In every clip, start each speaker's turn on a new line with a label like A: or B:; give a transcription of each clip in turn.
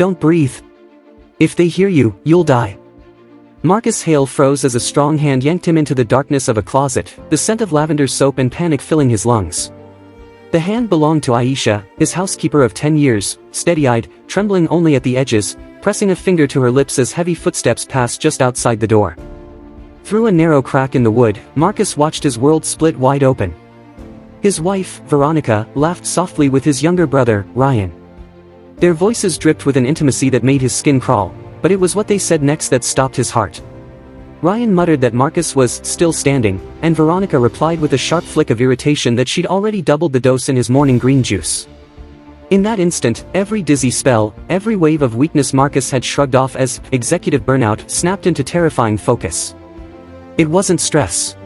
A: Don't breathe. If they hear you, you'll die. Marcus Hale froze as a strong hand yanked him into the darkness of a closet, the scent of lavender soap and panic filling his lungs. The hand belonged to Aisha, his housekeeper of 10 years, steady-eyed, trembling only at the edges, pressing a finger to her lips as heavy footsteps passed just outside the door. Through a narrow crack in the wood, Marcus watched his world split wide open. His wife, Veronica, laughed softly with his younger brother, Ryan. Their voices dripped with an intimacy that made his skin crawl, but it was what they said next that stopped his heart. Ryan muttered that Marcus was still standing, and Veronica replied with a sharp flick of irritation that she'd already doubled the dose in his morning green juice. In that instant, every dizzy spell, every wave of weakness Marcus had shrugged off as executive burnout snapped into terrifying focus. It wasn't stress.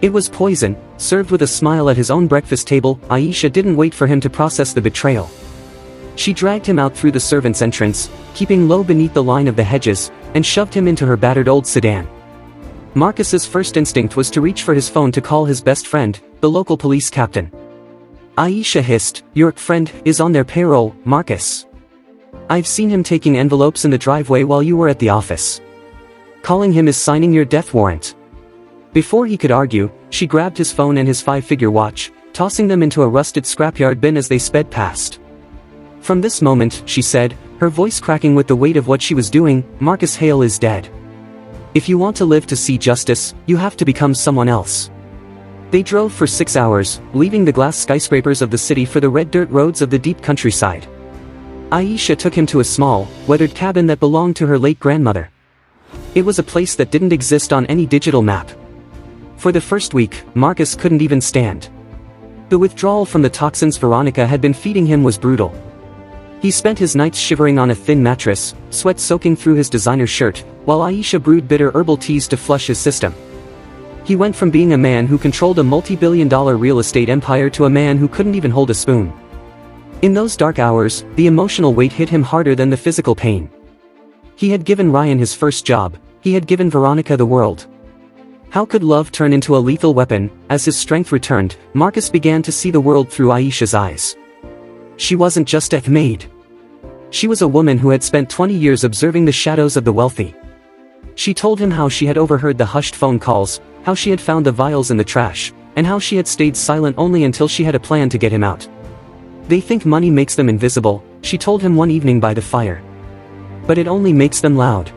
A: It was poison, served with a smile at his own breakfast table. Aisha didn't wait for him to process the betrayal. She dragged him out through the servants' entrance, keeping low beneath the line of the hedges, and shoved him into her battered old sedan. Marcus's first instinct was to reach for his phone to call his best friend, the local police captain. Aisha hissed, "Your friend is on their payroll, Marcus. I've seen him taking envelopes in the driveway while you were at the office. Calling him is signing your death warrant." Before he could argue, she grabbed his phone and his 5-figure watch, tossing them into a rusted scrapyard bin as they sped past. "From this moment," she said, her voice cracking with the weight of what she was doing, "Marcus Hale is dead. If you want to live to see justice, you have to become someone else." They drove for 6 hours, leaving the glass skyscrapers of the city for the red dirt roads of the deep countryside. Aisha took him to a small, weathered cabin that belonged to her late grandmother. It was a place that didn't exist on any digital map. For the first week, Marcus couldn't even stand. The withdrawal from the toxins Veronica had been feeding him was brutal. He spent his nights shivering on a thin mattress, sweat soaking through his designer shirt, while Aisha brewed bitter herbal teas to flush his system. He went from being a man who controlled a multi-billion-dollar real estate empire to a man who couldn't even hold a spoon. In those dark hours, the emotional weight hit him harder than the physical pain. He had given Ryan his first job, he had given Veronica the world. How could love turn into a lethal weapon? As his strength returned, Marcus began to see the world through Aisha's eyes. She wasn't just a maid. She was a woman who had spent 20 years observing the shadows of the wealthy. She told him how she had overheard the hushed phone calls, how she had found the vials in the trash, and how she had stayed silent only until she had a plan to get him out. "They think money makes them invisible," she told him one evening by the fire. "But it only makes them loud.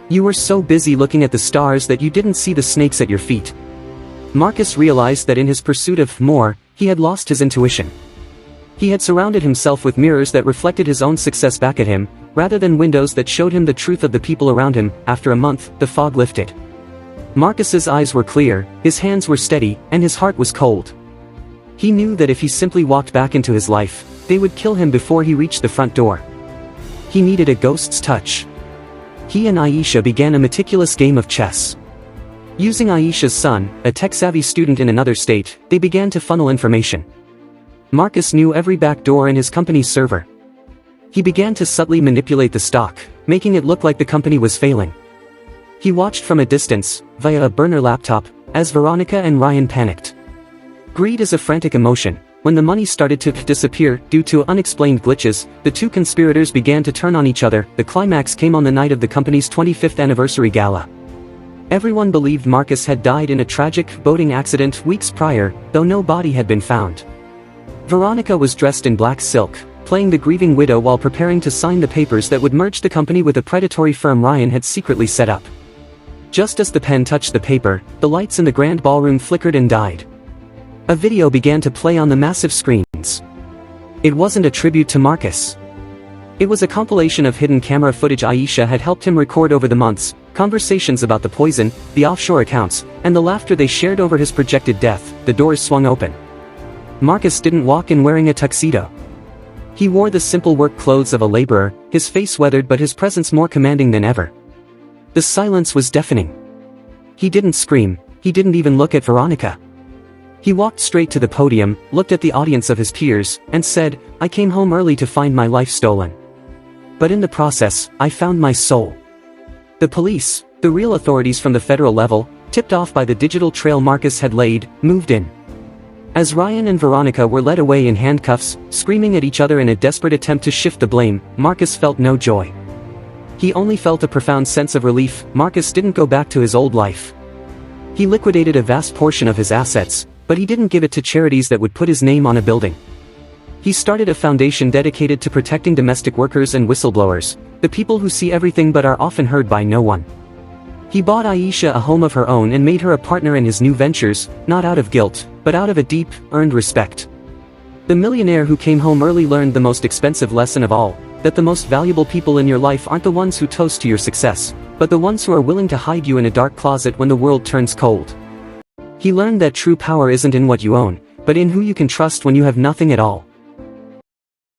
A: You were so busy looking at the stars that you didn't see the snakes at your feet." Marcus realized that in his pursuit of more, he had lost his intuition. He had surrounded himself with mirrors that reflected his own success back at him, rather than windows that showed him the truth of the people around him. After a month, the fog lifted. Marcus's eyes were clear, his hands were steady, and his heart was cold. He knew that if he simply walked back into his life, they would kill him before he reached the front door. He needed a ghost's touch. He and Aisha began a meticulous game of chess. Using Aisha's son, a tech-savvy student in another state, they began to funnel information. Marcus knew every back door in his company's server. He began to subtly manipulate the stock, making it look like the company was failing. He watched from a distance, via a burner laptop, as Veronica and Ryan panicked. Greed is a frantic emotion. When the money started to disappear due to unexplained glitches, the two conspirators began to turn on each other. The climax came on the night of the company's 25th anniversary gala. Everyone believed Marcus had died in a tragic boating accident weeks prior, though no body had been found. Veronica was dressed in black silk, playing the grieving widow while preparing to sign the papers that would merge the company with the predatory firm Ryan had secretly set up. Just as the pen touched the paper, the lights in the grand ballroom flickered and died. A video began to play on the massive screens. It wasn't a tribute to Marcus. It was a compilation of hidden camera footage Aisha had helped him record over the months, conversations about the poison, the offshore accounts, and the laughter they shared over his projected death. The doors swung open. Marcus didn't walk in wearing a tuxedo. He wore the simple work clothes of a laborer, his face weathered but his presence more commanding than ever. The silence was deafening. He didn't scream, he didn't even look at Veronica. He walked straight to the podium, looked at the audience of his peers, and said, "I came home early to find my life stolen. But in the process, I found my soul." The police, the real authorities from the federal level, tipped off by the digital trail Marcus had laid, moved in. As Ryan and Veronica were led away in handcuffs, screaming at each other in a desperate attempt to shift the blame, Marcus felt no joy. He only felt a profound sense of relief. Marcus didn't go back to his old life. He liquidated a vast portion of his assets, but he didn't give it to charities that would put his name on a building. He started a foundation dedicated to protecting domestic workers and whistleblowers, the people who see everything but are often heard by no one. He bought Aisha a home of her own and made her a partner in his new ventures, not out of guilt, but out of a deep, earned respect. The millionaire who came home early learned the most expensive lesson of all, that the most valuable people in your life aren't the ones who toast to your success, but the ones who are willing to hide you in a dark closet when the world turns cold. He learned that true power isn't in what you own, but in who you can trust when you have nothing at all.